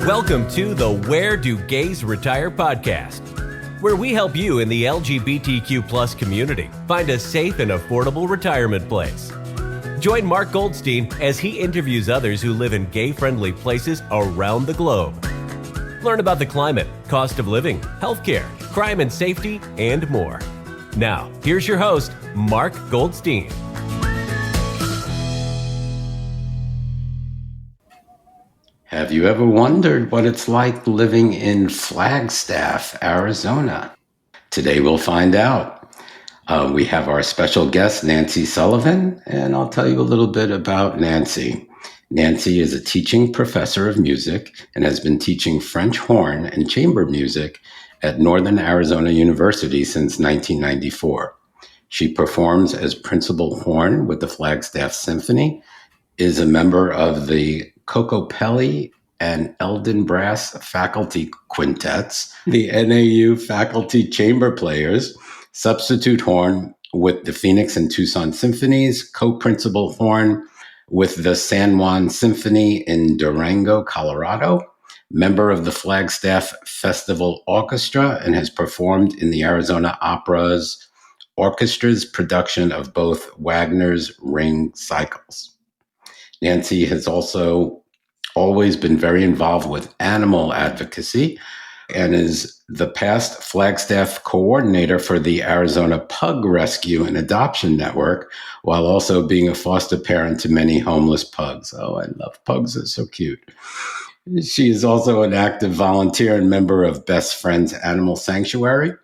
Welcome to the Where Do Gays Retire podcast, where we help you in the LGBTQ plus community find a safe and affordable retirement place. Join Mark Goldstein as he interviews others who live in gay-friendly places around the globe. Learn about the climate, cost of living, healthcare, crime and safety, and more. Now, here's your host, Mark Goldstein. Have you ever wondered what it's like living in Flagstaff, Arizona? Today we'll find out. We have our special guest, Nancy Sullivan, and I'll tell you a little bit about Nancy. Nancy is a teaching professor of music and has been teaching French horn and chamber music at Northern Arizona University since 1994. She performs as principal horn with the Flagstaff Symphony, is a member of the Cocopelli and Eldon Brass faculty quintets, the NAU faculty chamber players, substitute horn with the Phoenix and Tucson Symphonies, co-principal horn with the San Juan Symphony in Durango, Colorado, member of the Flagstaff Festival Orchestra, and has performed in the Arizona Opera's orchestra's production of both Wagner's Ring Cycles. Nancy has also always been very involved with animal advocacy and is the past Flagstaff coordinator for the Arizona Pug Rescue and Adoption Network, while also being a foster parent to many homeless pugs. Oh, I love pugs. They're so cute. She is also an active volunteer and member of Best Friends Animal Sanctuary.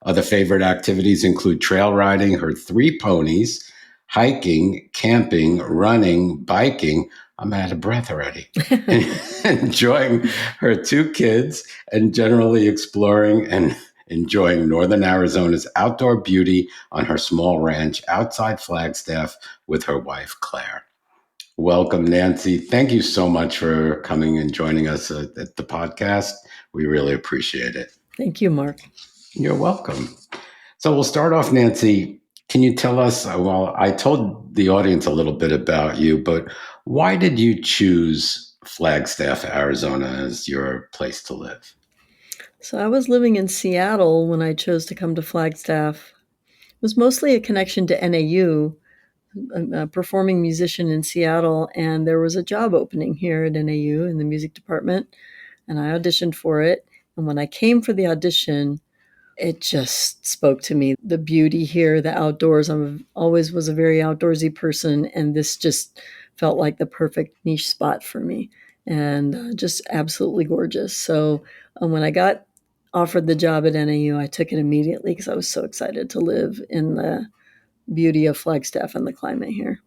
Other favorite activities include trail riding her 3 ponies, hiking, camping, running, biking. I'm out of breath already. Enjoying her 2 kids and generally exploring and enjoying Northern Arizona's outdoor beauty on her small ranch outside Flagstaff with her wife, Claire. Welcome, Nancy. Thank you so much for coming and joining us at the podcast. We really appreciate it. Thank you, Mark. You're welcome. So we'll start off, Nancy. Can you tell us, well, I told the audience a little bit about you, but why did you choose Flagstaff, Arizona as your place to live? So I was living in Seattle when I chose to come to Flagstaff. It was mostly a connection to NAU, a performing musician in Seattle, and there was a job opening here at NAU in the music department, and I auditioned for it. And when I came for the audition, it just spoke to me. The beauty here, the outdoors. Always was a very outdoorsy person, and this just felt like the perfect niche spot for me, and just absolutely gorgeous. So when I got offered the job at NAU, I took it immediately because I was so excited to live in the beauty of Flagstaff and the climate here.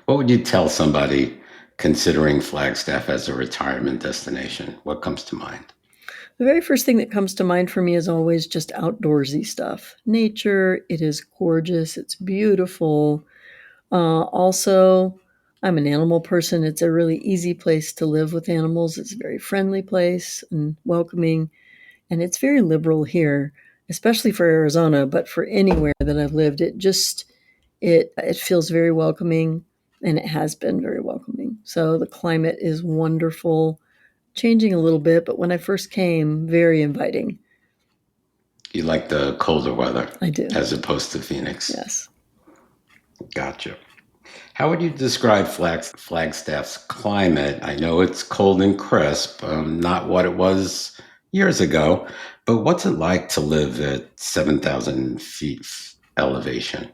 What would you tell somebody considering Flagstaff as a retirement destination? What comes to mind? The very first thing that comes to mind for me is always just outdoorsy stuff. Nature, it is gorgeous, it's beautiful. Also, I'm an animal person. It's a really easy place to live with animals. It's a very friendly place and welcoming. And it's very liberal here, especially for Arizona, but for anywhere that I've lived, it feels very welcoming, and it has been very welcoming. So the climate is wonderful. Changing a little bit, but when I first came, very inviting. You like the colder weather? I do. As opposed to Phoenix? Yes. Gotcha. How would you describe Flagstaff's climate? I know it's cold and crisp, not what it was years ago, but what's it like to live at 7,000 feet elevation?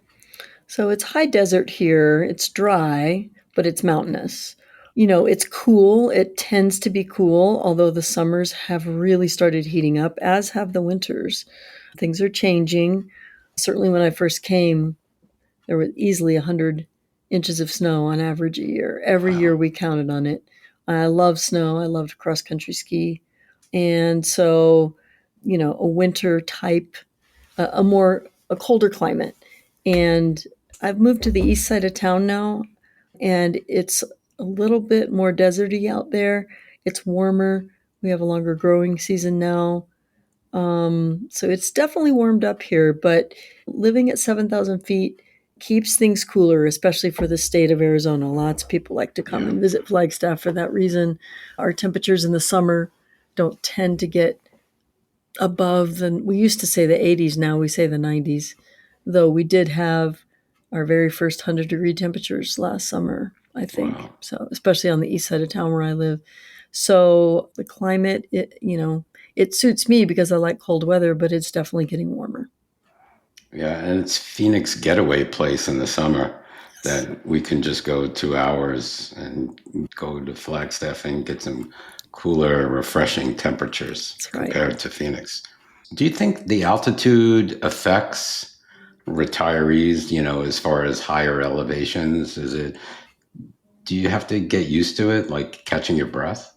So it's high desert here. It's dry, but it's mountainous. You know, it's cool. It tends to be cool, although the summers have really started heating up, as have the winters. Things are changing. Certainly when I first came, there were easily 100 inches of snow on average a year. Every year we counted on it. I love snow. I loved cross-country ski. And so, you know, a winter type, a colder climate. And I've moved to the east side of town now, and it's a little bit more deserty out there. It's warmer. We have a longer growing season now. So it's definitely warmed up here, but living at 7,000 feet keeps things cooler, especially for the state of Arizona. Lots of people like to come Yeah. and visit Flagstaff for that reason. Our temperatures in the summer don't tend to get above we used to say the 80s, now we say the 90s, though we did have our very first 100-degree temperatures last summer, I think. Wow. So, especially on the east side of town where I live. So the climate, it suits me because I like cold weather, but it's definitely getting warmer. Yeah, and it's Phoenix getaway place in the summer Yes. that we can just go 2 hours and go to Flagstaff and get some cooler, refreshing temperatures That's right. compared to Phoenix. Do you think the altitude affects retirees, as far as higher elevations? Do you have to get used to it, like catching your breath?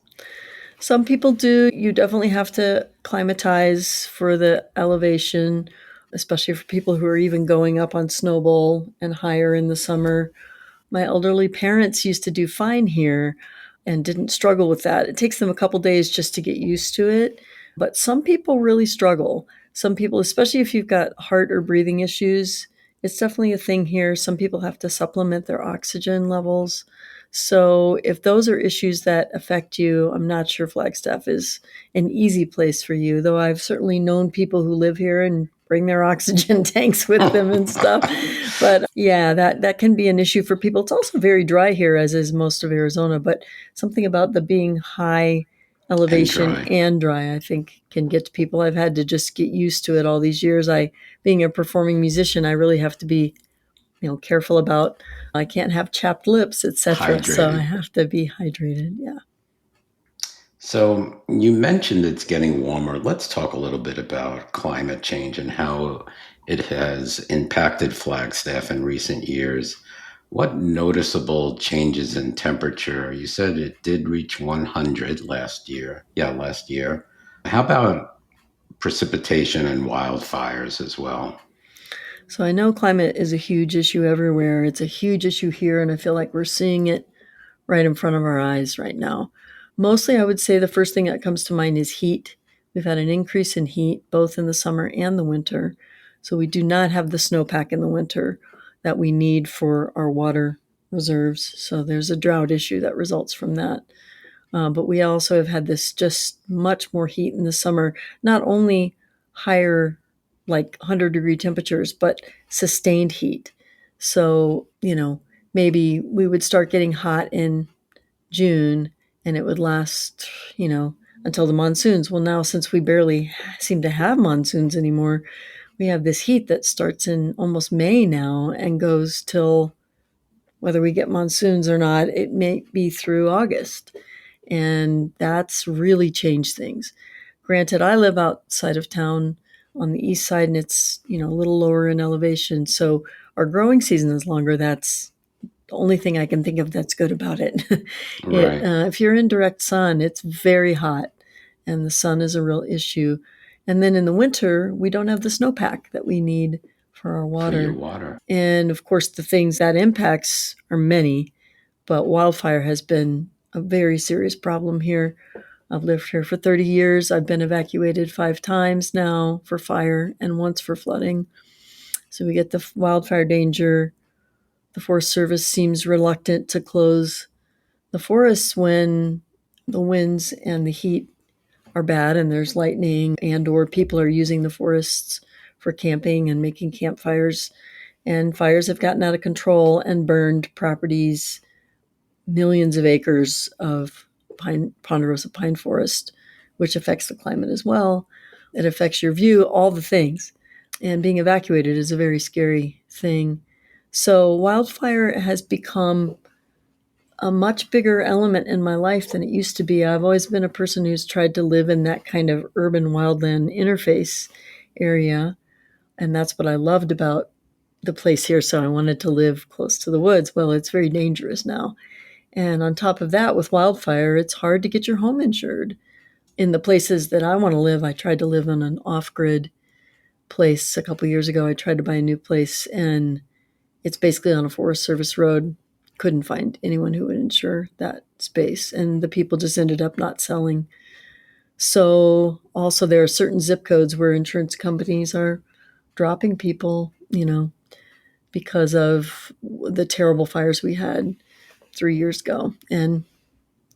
Some people do. You definitely have to climatize for the elevation, especially for people who are even going up on Snowball and higher in the summer. My elderly parents used to do fine here and didn't struggle with that. It takes them a couple days just to get used to it, but some people really struggle. Some people, especially if you've got heart or breathing issues, it's definitely a thing here. Some people have to supplement their oxygen levels. So if those are issues that affect you, I'm not sure Flagstaff is an easy place for you, though I've certainly known people who live here and bring their oxygen tanks with them and stuff. But yeah, that can be an issue for people. It's also very dry here, as is most of Arizona, but something about the being high And elevation dry. and dry, I think, can get to people. I've had to just get used to it all these years. Being a performing musician, I really have to be, careful about, I can't have chapped lips, etc. So I Hydrated. have to be hydrated. Yeah. So you mentioned it's getting warmer. Let's talk a little bit about climate change and how it has impacted Flagstaff in recent years. What noticeable changes in temperature? You said it did reach 100 last year. Yeah, last year. How about precipitation and wildfires as well? So I know climate is a huge issue everywhere. It's a huge issue here, and I feel like we're seeing it right in front of our eyes right now. Mostly, I would say the first thing that comes to mind is heat. We've had an increase in heat both in the summer and the winter. So we do not have the snowpack in the winter that we need for our water reserves. So there's a drought issue that results from that. But we also have had this just much more heat in the summer, not only higher, like 100-degree temperatures, but sustained heat. So, maybe we would start getting hot in June and it would last, until the monsoons. Well, now since we barely seem to have monsoons anymore, we have this heat that starts in almost May now and goes till, whether we get monsoons or not, it may be through August. And that's really changed things. Granted, I live outside of town on the east side and it's, a little lower in elevation. So our growing season is longer. That's the only thing I can think of that's good about it. Right. If you're in direct sun, it's very hot, and the sun is a real issue. And then in the winter, we don't have the snowpack that we need for our For your water. water. And of course, the things that impacts are many, but wildfire has been a very serious problem here. I've lived here for 30 years. I've been evacuated 5 times now for fire and once for flooding. So we get the wildfire danger. The Forest Service seems reluctant to close the forests when the winds and the heat are bad and there's lightning and or people are using the forests for camping and making campfires. And fires have gotten out of control and burned properties, millions of acres of ponderosa pine forest, which affects the climate as well. It affects your view, all the things. And being evacuated is a very scary thing. So wildfire has become a much bigger element in my life than it used to be. I've always been a person who's tried to live in that kind of urban wildland interface area. And that's what I loved about the place here. So I wanted to live close to the woods. Well, it's very dangerous now. And on top of that, with wildfire, it's hard to get your home insured. In the places that I want to live, I tried to live in an off-grid place a couple years ago. I tried to buy a new place, and it's basically on a Forest Service road. Couldn't find anyone who would insure that space, and the people just ended up not selling. So also there are certain zip codes where insurance companies are dropping people, because of the terrible fires we had 3 years ago and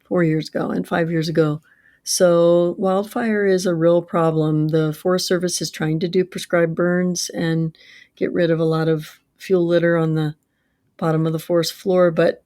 4 years ago and 5 years ago. So wildfire is a real problem. The Forest Service is trying to do prescribed burns and get rid of a lot of fuel litter on the bottom of the forest floor, but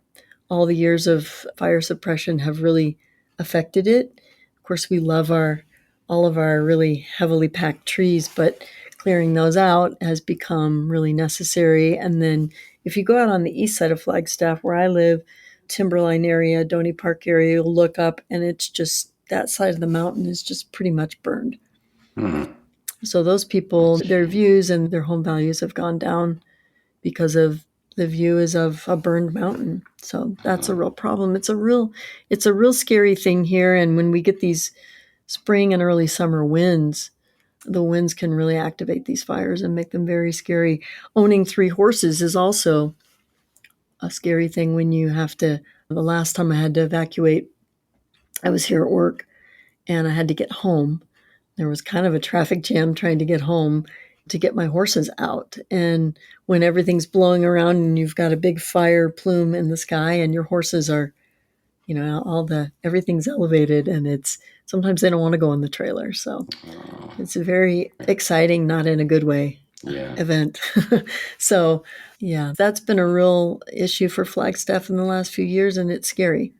all the years of fire suppression have really affected it. Of course, we love all of our really heavily packed trees, but clearing those out has become really necessary. And then if you go out on the east side of Flagstaff, where I live, Timberline area, Donny Park area, you'll look up and it's just that side of the mountain is just pretty much burned. Hmm. So those people, their views and their home values have gone down because of the view is of a burned mountain. So that's a real problem. It's a real scary thing here. And when we get these spring and early summer winds, the winds can really activate these fires and make them very scary. Owning 3 horses is also a scary thing when you have to. The last time I had to evacuate, I was here at work and I had to get home. There was kind of a traffic jam trying to get home to get my horses out. And when everything's blowing around and you've got a big fire plume in the sky and your horses are, everything's elevated and it's sometimes they don't want to go in the trailer. So it's a very exciting, not in a good way, event. So yeah, that's been a real issue for Flagstaff in the last few years and it's scary.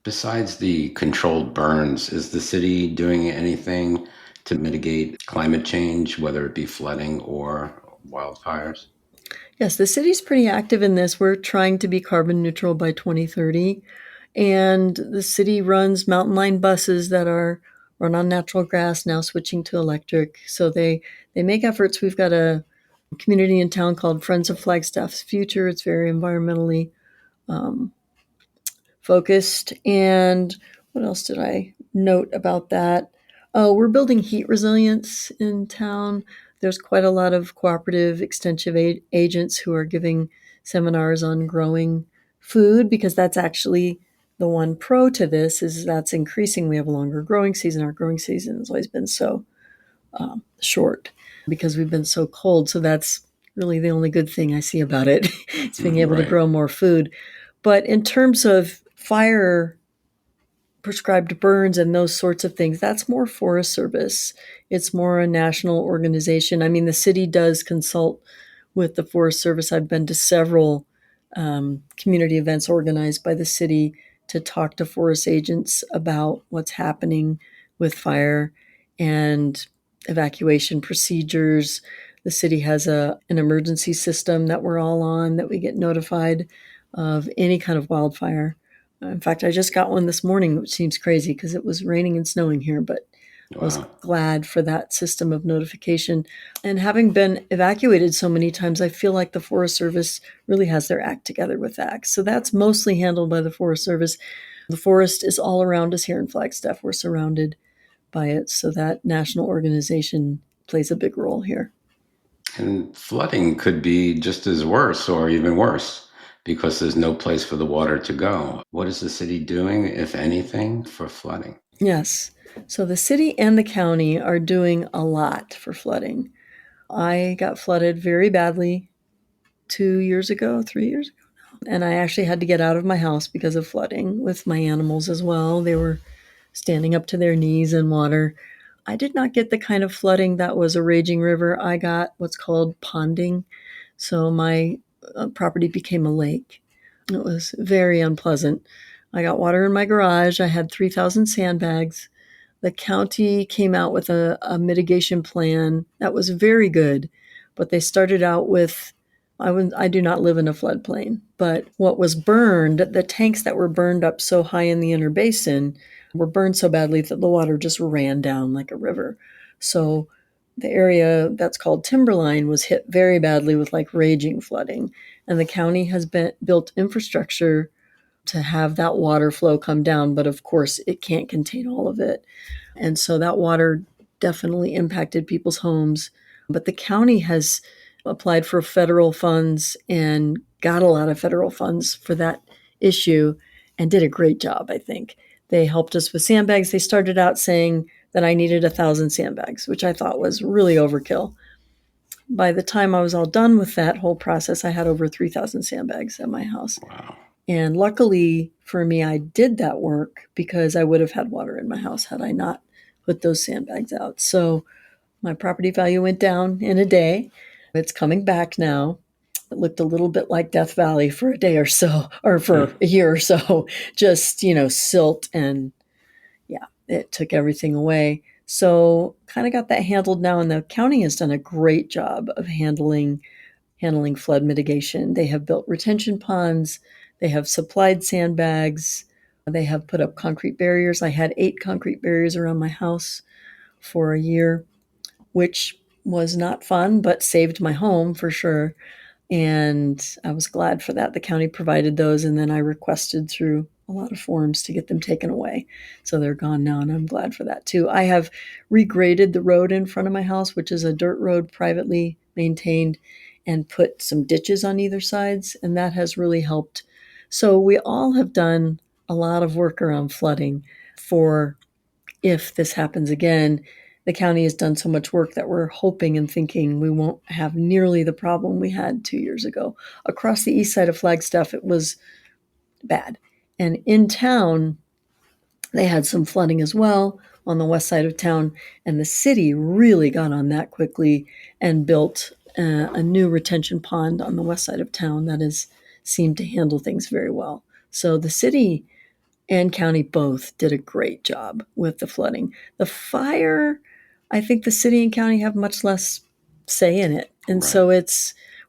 Besides the controlled burns, is the city doing anything to mitigate climate change, whether it be flooding or wildfires? Yes, the city's pretty active in this. We're trying to be carbon neutral by 2030. And the city runs mountain line buses that are run on natural gas, now switching to electric. So they make efforts. We've got a community in town called Friends of Flagstaff's Future. It's very environmentally focused. And what else did I note about that? Oh, we're building heat resilience in town. There's quite a lot of cooperative extension agents who are giving seminars on growing food because that's actually the one pro to this is that's increasing. We have a longer growing season. Our growing season has always been so short because we've been so cold. So that's really the only good thing I see about it. It's being able to grow more food. But in terms of fire prescribed burns and those sorts of things, that's more Forest Service. It's more a national organization. I mean, the city does consult with the Forest Service. I've been to several community events organized by the city to talk to forest agents about what's happening with fire and evacuation procedures. The city has an emergency system that we're all on that we get notified of any kind of wildfire. In fact, I just got one this morning, which seems crazy because it was raining and snowing here, but I was glad for that system of notification. And having been evacuated so many times, I feel like the Forest Service really has their act together with that. So that's mostly handled by the Forest Service. The forest is all around us here in Flagstaff. We're surrounded by it. So that national organization plays a big role here. And flooding could be just as worse or even worse because there's no place for the water to go. What is the city doing, if anything, for flooding? Yes. So the city and the county are doing a lot for flooding. I got flooded very badly 3 years ago now. And I actually had to get out of my house because of flooding with my animals as well. They were standing up to their knees in water. I did not get the kind of flooding that was a raging river. I got what's called ponding. So my property became a lake. It was very unpleasant. I got water in my garage. I had 3,000 sandbags. The county came out with a mitigation plan that was very good, but they started out with I do not live in a floodplain, but what was burned, the tanks that were burned up so high in the inner basin were burned so badly that the water just ran down like a river. So the area that's called Timberline was hit very badly with like raging flooding. And the county has built infrastructure to have that water flow come down. But of course, it can't contain all of it. And so that water definitely impacted people's homes. But the county has applied for federal funds and got a lot of federal funds for that issue and did a great job, I think. They helped us with sandbags. They started out saying that I needed 1,000 sandbags, which I thought was really overkill. by the time I was all done with that whole process, I had over 3,000 sandbags at my house. Wow. And luckily for me, I did that work because I would have had water in my house had I not put those sandbags out. So my property value went down in a day. It's coming back now. It looked a little bit like Death Valley for a day or so, or for a year or so, just, silt, and yeah, it took everything away. So kind of got that handled now, and the county has done a great job of handling flood mitigation. They have built retention ponds, they have supplied sandbags, they have put up concrete barriers. I had 8 concrete barriers around my house for a year, which was not fun, but saved my home for sure. And I was glad for that. The county provided those, and then I requested through a lot of forms to get them taken away. So they're gone now, and I'm glad for that too. I have regraded the road in front of my house, which is a dirt road privately maintained, and put some ditches on either sides, and that has really helped. So we all have done a lot of work around flooding for if this happens again. The county has done so much work that we're hoping and thinking we won't have nearly the problem we had 2 years ago. Across the east side of Flagstaff, it was bad. And in town, they had some flooding as well on the west side of town. And the city really got on that quickly and built a new retention pond on the west side of town that has seemed to handle things very well. So the city and county both did a great job with the flooding. The fire, I think the city and county have much less say in it. And so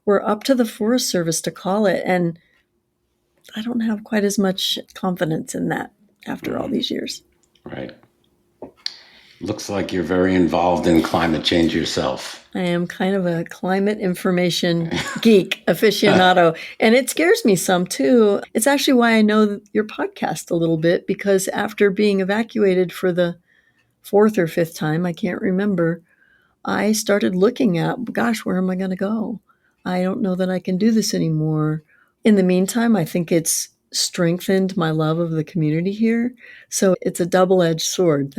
we're up to the Forest Service to call it. And I don't have quite as much confidence in that after all these years. Right. Looks like you're very involved in climate change yourself. I am kind of a climate information geek aficionado, and it scares me some too. It's actually why I know your podcast a little bit, because after being evacuated for the 4th or 5th time, I can't remember, I started looking at, gosh, where am I going to go? I don't know that I can do this anymore. In the meantime, I think it's strengthened my love of the community here. So it's a double-edged sword,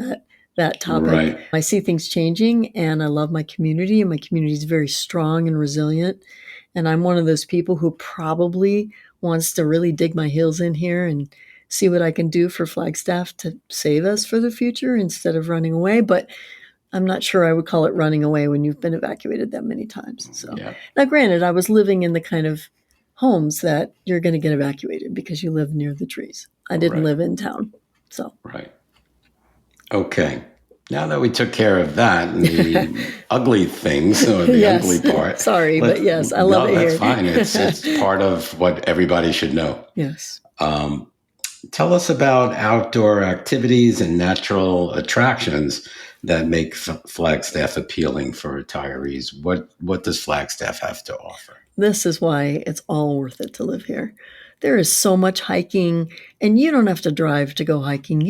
that topic. Right. I see things changing, and I love my community, and my community is very strong and resilient. And I'm one of those people who probably wants to really dig my heels in here and see what I can do for Flagstaff to save us for the future instead of running away. But I'm not sure I would call it running away when you've been evacuated that many times. So Now, granted, I was living in the kind of homes that you're going to get evacuated because you live near the trees. I didn't live in town. So Right. Okay. Now that we took care of that and the ugly things, or the ugly part. Sorry, but yes, I love it here. That's fine. It's part of what everybody should know. Yes. Tell us about outdoor activities and natural attractions that make Flagstaff appealing for retirees. What does Flagstaff have to offer? This is why it's all worth it to live here. There is so much hiking, and you don't have to drive to go hiking.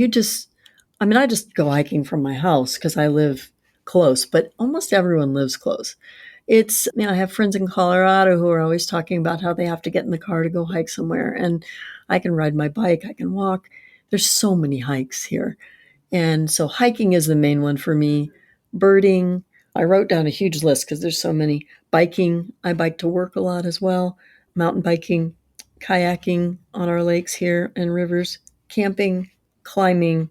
I just go hiking from my house because I live close, but almost everyone lives close. I have friends in Colorado who are always talking about how they have to get in the car to go hike somewhere, and I can ride my bike, I can walk. There's so many hikes here. And so hiking is the main one for me. Birding, I wrote down a huge list because there's so many. Biking, I bike to work a lot as well. Mountain biking, kayaking on our lakes here and rivers, camping, climbing,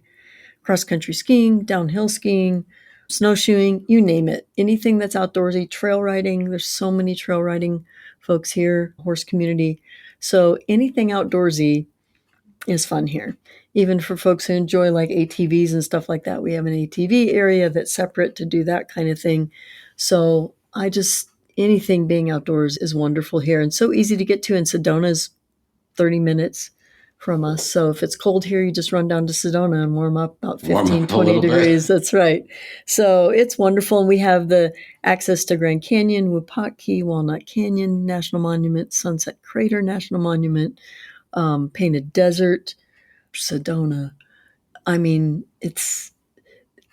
cross-country skiing, downhill skiing, snowshoeing, you name it. Anything that's outdoorsy, trail riding. There's so many trail riding folks here, horse community. So anything outdoorsy is fun here. Even for folks who enjoy like ATVs and stuff like that, we have an ATV area that's separate to do that kind of thing. So anything being outdoors is wonderful here, and so easy to get to. And Sedona's 30 minutes from us. So if it's cold here, you just run down to Sedona and warm up about 15, 20 degrees. That's right. So it's wonderful. And we have the access to Grand Canyon, Wapaki, Walnut Canyon National Monument, Sunset Crater National Monument, Painted Desert, Sedona. It's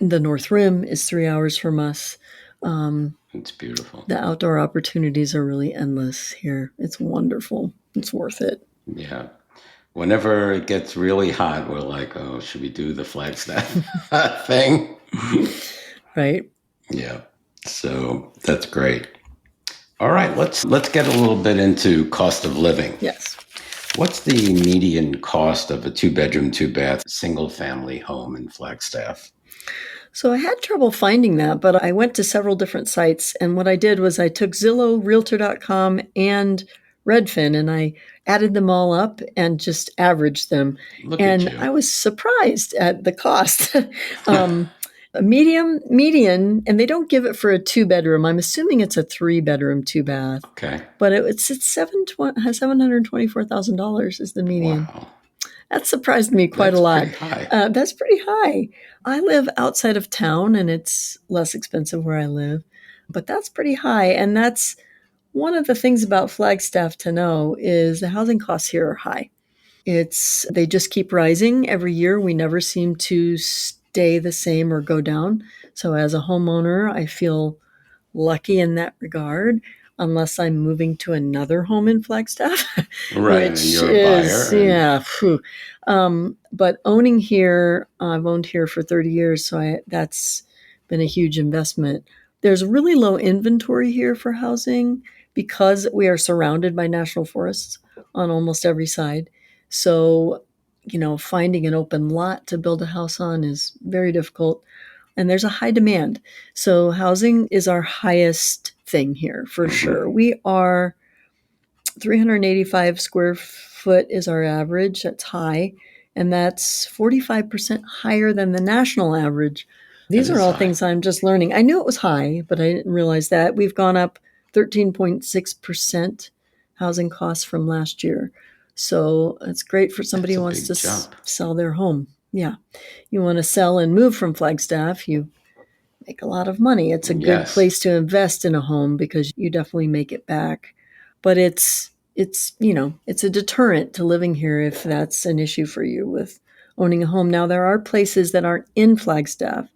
the North Rim is 3 hours from us. It's beautiful. The outdoor opportunities are really endless here. It's wonderful. It's worth it. Yeah. Whenever it gets really hot, we're like, oh, should we do the Flagstaff thing? Right. Yeah. So that's great. All right, let's get a little bit into cost of living. Yes. What's the median cost of a 2-bedroom, 2-bath, single-family home in Flagstaff? So I had trouble finding that, but I went to several different sites. And what I did was I took Zillow, Realtor.com, and Redfin, and I added them all up and just averaged them. Look at And you. I was surprised at the cost. A median, and they don't give it for a 2-bedroom. I'm assuming it's a 3-bedroom, 2-bath. Okay. But it's $724,000 is the median. Wow. That surprised me quite That's a lot. pretty high. That's pretty high. I live outside of town and it's less expensive where I live, but that's pretty high. And that's one of the things about Flagstaff to know is the housing costs here are high. They just keep rising every year. We never seem to stay the same or go down. So as a homeowner, I feel lucky in that regard, unless I'm moving to another home in Flagstaff, Right, and which you're a is, buyer. yeah. Phew. But owning here, I've owned here for 30 years, so that's been a huge investment. There's really low inventory here for housing because we are surrounded by national forests on almost every side. So, finding an open lot to build a house on is very difficult. And there's a high demand. So housing is our highest thing here for sure. We are 385 square foot is our average. That's high. And that's 45% higher than the national average. These It are is all high. things I'm just learning. I knew it was high, but I didn't realize that. We've gone up 13.6% housing costs from last year. So it's great for somebody That's who a wants big to jump. sell their home. Yeah. You want to sell and move from Flagstaff, you make a lot of money. It's a good Yes. place to invest in a home because you definitely make it back. But it's a deterrent to living here if that's an issue for you with owning a home. Now there are places that aren't in Flagstaff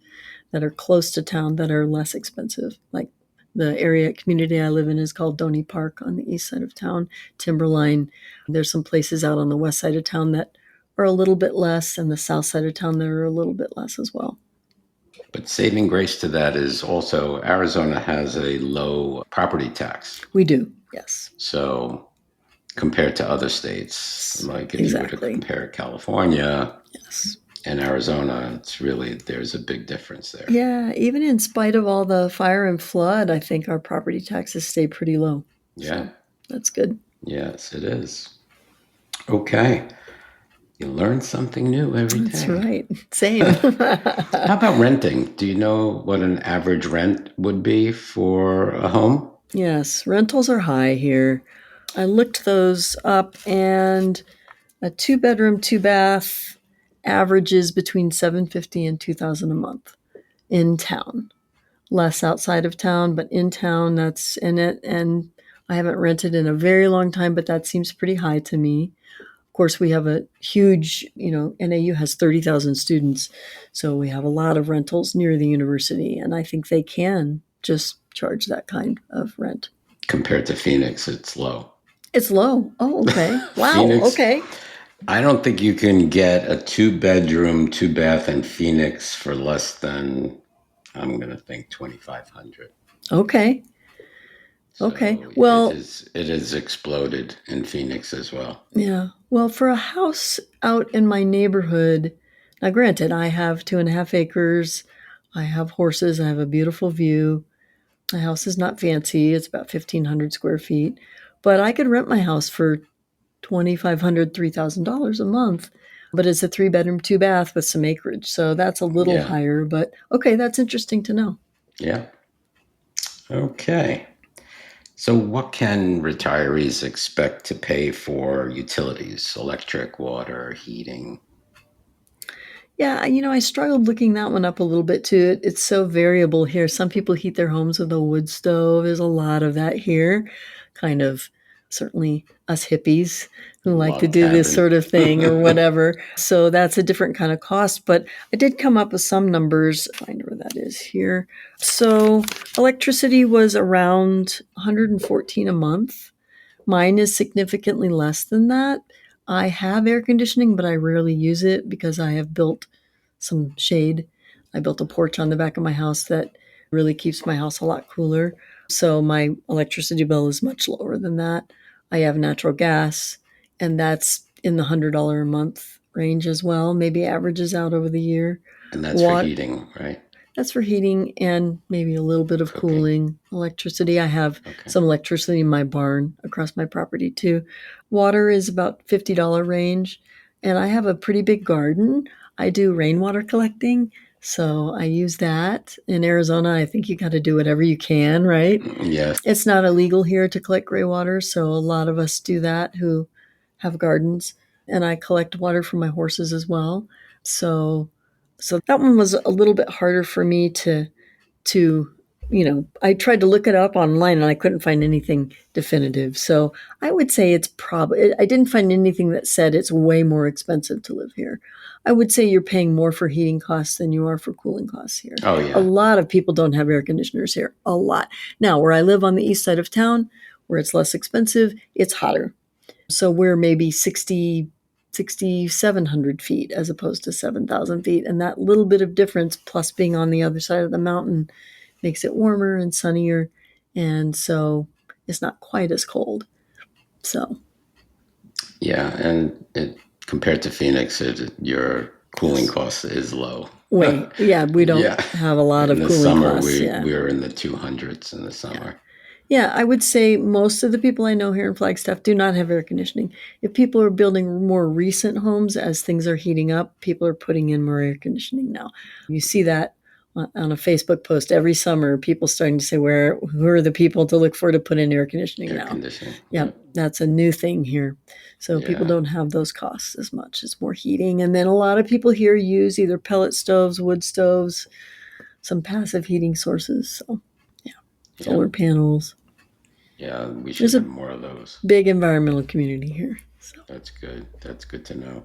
that are close to town that are less expensive. Like the community I live in is called Donny Park on the east side of town, Timberline. There's some places out on the west side of town that are a little bit less, and the south side of town that are a little bit less as well. But saving grace to that is also Arizona has a low property tax. We do, yes. So compared to other states, like if you were to Exactly. compare California Yes. and Arizona, there's a big difference there. Yeah, even in spite of all the fire and flood, I think our property taxes stay pretty low. Yeah. So that's good. Yes, it is. Okay. You learn something new every day. That's right. Same. How about renting? Do you know what an average rent would be for a home? Yes, rentals are high here. I looked those up, and a 2-bedroom, 2-bath averages between $750 and $2,000 a month in town. Less outside of town, but in town, that's in it. And I haven't rented in a very long time, but that seems pretty high to me. Of course, we have a huge, NAU has 30,000 students. So we have a lot of rentals near the university. And I think they can just charge that kind of rent. Compared to Phoenix, it's low. It's low. Oh, okay. Wow. Phoenix, Okay. I don't think you can get a 2-bedroom, 2-bath in Phoenix for less than, I'm going to think, $2,500. Okay. Okay. Well, it has exploded in Phoenix as well. Yeah. Well, for a house out in my neighborhood, now granted, I have 2.5 acres. I have horses. I have a beautiful view. My house is not fancy. It's about 1,500 square feet. But I could rent my house for $2,500, $3,000 a month. But it's a 3-bedroom, 2-bath with some acreage. So that's a little higher. But okay, that's interesting to know. Yeah. Okay. So what can retirees expect to pay for utilities, electric, water, heating? Yeah, I struggled looking that one up a little bit too. It's so variable here. Some people heat their homes with a wood stove. There's a lot of that here. Kind of certainly us hippies who like to do this sort of thing or whatever. So that's a different kind of cost. But I did come up with some numbers. Find where that is here. So electricity was around $114 a month. Mine is significantly less than that. I have air conditioning, but I rarely use it because I have built some shade. I built a porch on the back of my house that really keeps my house a lot cooler. So my electricity bill is much lower than that. I have natural gas, and that's in the $100 a month range as well, maybe averages out over the year. And that's for heating, right? That's for heating and maybe a little bit of cooling. Electricity, I have some electricity in my barn across my property too. Water is about $50 range, and I have a pretty big garden. I do rainwater collecting, so I use that. In Arizona, I think you got to do whatever you can, right? Yes. It's not illegal here to collect gray water, so a lot of us do that who have gardens. And I collect water for my horses as well. So that one was a little bit harder for me to I tried to look it up online and I couldn't find anything definitive. So I would say it's probably, I didn't find anything that said it's way more expensive to live here. I would say you're paying more for heating costs than you are for cooling costs here. Oh, yeah. A lot of people don't have air conditioners here. A lot. Now, where I live on the east side of town, where it's less expensive, it's hotter. So we're maybe 6,700 feet as opposed to 7,000 feet. And that little bit of difference, plus being on the other side of the mountain, makes it warmer and sunnier. And so it's not quite as cold. So. Yeah. And compared to Phoenix, your cooling cost is low. Yeah, we don't have a lot of cooling costs. We're in the 200s in the summer. Yeah, I would say most of the people I know here in Flagstaff do not have air conditioning. If people are building more recent homes as things are heating up, people are putting in more air conditioning now. You see that on a Facebook post every summer, people starting to say, who are the people to look for to put in air conditioning now? Yeah, that's a new thing here. So people don't have those costs as much. It's more heating. And then a lot of people here use either pellet stoves, wood stoves, some passive heating sources. So solar panels. Yeah, we should have more of those. Big environmental community here. So. That's good. That's good to know.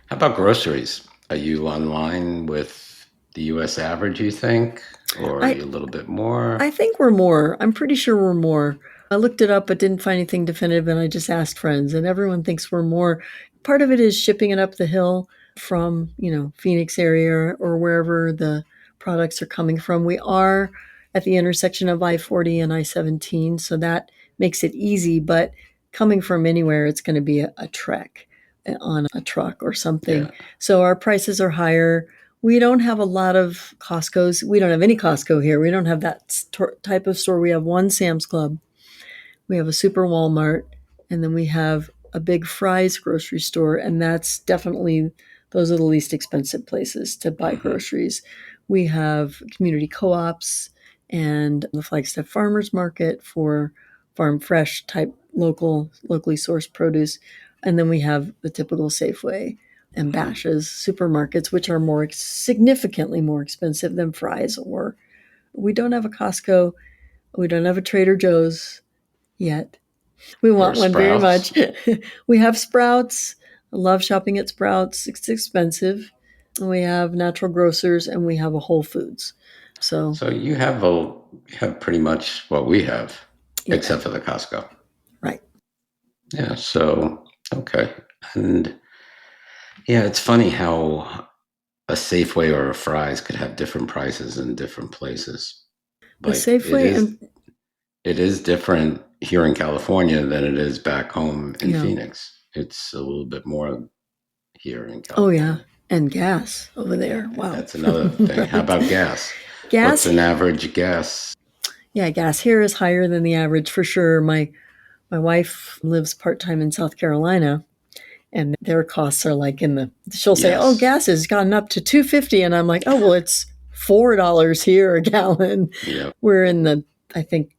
How about groceries? Are you online with the U.S. average, you think? Or are you a little bit more? I think we're more. I'm pretty sure we're more. I looked it up but didn't find anything definitive, and I just asked friends, and everyone thinks we're more. Part of it is shipping it up the hill from, Phoenix area or wherever the products are coming from. We are at the intersection of I-40 and I-17, so that makes it easy, but coming from anywhere, it's going to be a trek on a truck or something. Yeah. So our prices are higher. We don't have a lot of Costco's. We don't have any Costco here. We don't have that type of store. We have one Sam's Club. We have a super Walmart. And then we have a big Fry's grocery store. And that's definitely, those are the least expensive places to buy groceries. We have community co-ops and the Flagstaff Farmers Market for farm fresh type locally sourced produce. And then we have the typical Safeway and Bash's supermarkets, which are significantly more expensive than Fry's. Or we don't have a Costco. We don't have a Trader Joe's yet. We want one very much. We have Sprouts. I love shopping at Sprouts. It's expensive. And we have Natural Grocers, and we have a Whole Foods. So you have pretty much what we have, except for the Costco. Right. Yeah. So, okay. And yeah, it's funny how a Safeway or a Fry's could have different prices in different places. Like the Safeway it is different here in California than it is back home in Phoenix. It's a little bit more here in California. Oh, yeah. And gas over there. Wow. That's another thing. How about gas? What's an average gas? Yeah, gas here is higher than the average for sure. My wife lives part-time in South Carolina, and their costs are like she'll say, oh, gas has gone up to $2.50. And I'm like, oh, well, it's $4 here a gallon. Yep. We're in I think,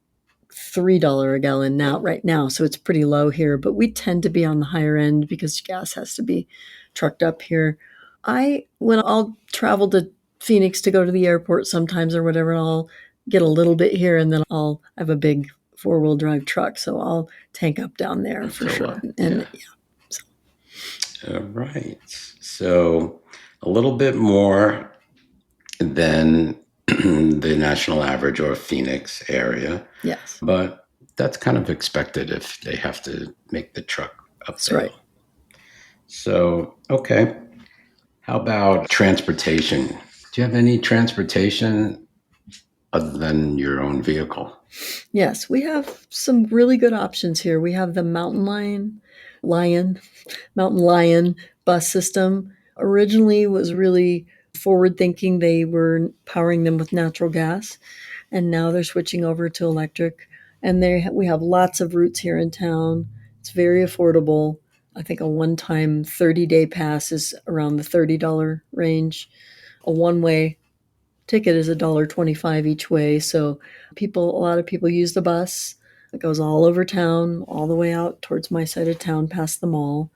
$3 a gallon right now. So it's pretty low here, but we tend to be on the higher end because gas has to be trucked up here. When I'll travel to Phoenix to go to the airport sometimes or whatever, I'll get a little bit here, and then I have a big 4-wheel drive truck. So I'll tank up down there for sure. And All right. So a little bit more than the national average or Phoenix area. Yes. But that's kind of expected if they have to make the truck up there. That's right. So, okay. How about transportation? Do you have any transportation other than your own vehicle? Yes, we have some really good options here. We have the Mountain Lion bus system. Originally was really forward thinking. They were powering them with natural gas, and now they're switching over to electric. And we have lots of routes here in town. It's very affordable. I think a one-time 30-day pass is around the $30 range. A one-way ticket is $1.25 each way. So a lot of people use the bus. It goes all over town, all the way out towards my side of town, past the mall.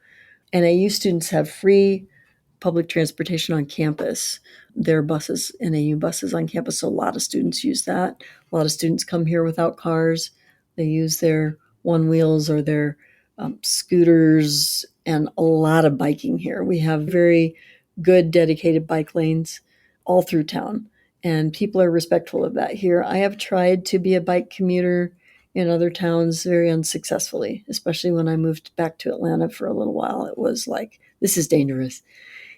NAU students have free public transportation on campus. There are buses, NAU buses on campus, so a lot of students use that. A lot of students come here without cars. They use their one wheels or their scooters, and a lot of biking here. We have very good dedicated bike lanes all through town, and people are respectful of that here. I have tried to be a bike commuter in other towns very unsuccessfully, especially when I moved back to Atlanta for a little while. It was like, this is dangerous.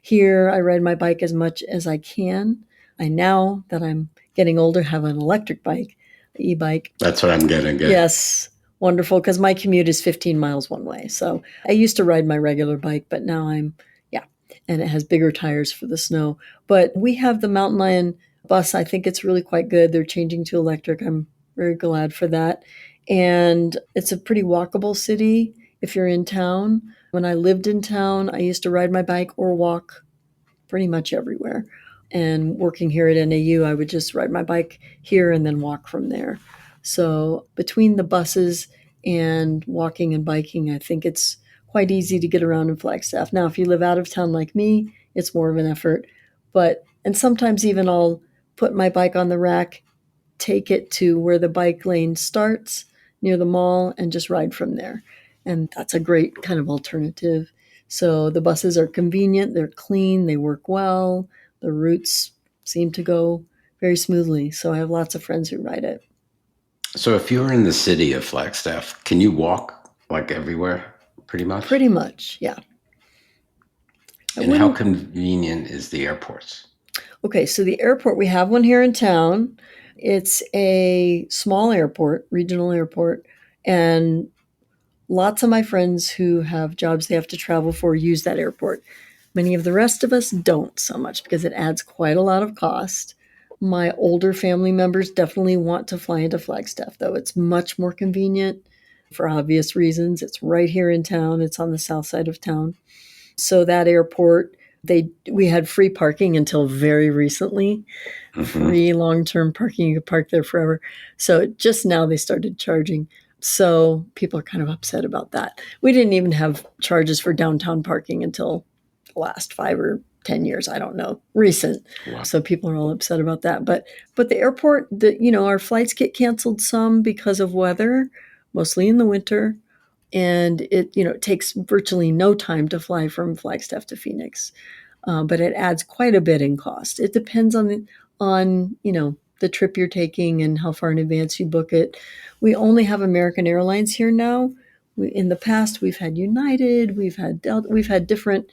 Here, I ride my bike as much as I can. Now that I'm getting older, have an electric bike, e-bike. That's what I'm getting at. Yes, wonderful, because my commute is 15 miles one way. So I used to ride my regular bike, but now and it has bigger tires for the snow. But we have the Mountain Lion bus. I think it's really quite good. They're changing to electric. I'm very glad for that. And it's a pretty walkable city if you're in town. When I lived in town, I used to ride my bike or walk pretty much everywhere. And working here at NAU, I would just ride my bike here and then walk from there. So between the buses and walking and biking, I think it's quite easy to get around in Flagstaff. Now, if you live out of town like me, it's more of an effort. And sometimes even I'll put my bike on the rack, take it to where the bike lane starts near the mall, and just ride from there. And that's a great kind of alternative. So the buses are convenient, they're clean, they work well, the routes seem to go very smoothly. So I have lots of friends who ride it. So if you're in the city of Flagstaff, can you walk like everywhere pretty much? Pretty much, yeah. And how convenient is the airport? Okay, so the airport, we have one here in town. It's a small airport, regional airport, and lots of my friends who have jobs they have to travel for use that airport. Many of the rest of us don't so much because it adds quite a lot of cost. My older family members definitely want to fly into Flagstaff, though. It's much more convenient for obvious reasons. It's right here in town. It's on the south side of town. So that airport, we had free parking until very recently. Free long-term parking. You could park there forever. So just now they started charging. So people are kind of upset about that. We didn't even have charges for downtown parking until the last 5 or 10 years. I don't know. Recent. Wow. So people are all upset about that. But the airport, our flights get canceled some because of weather, mostly in the winter. And it takes virtually no time to fly from Flagstaff to Phoenix. But it adds quite a bit in cost. It depends on the trip you're taking and how far in advance you book it. We only have American Airlines here now. In the past, we've had United, we've had Delta, we've had different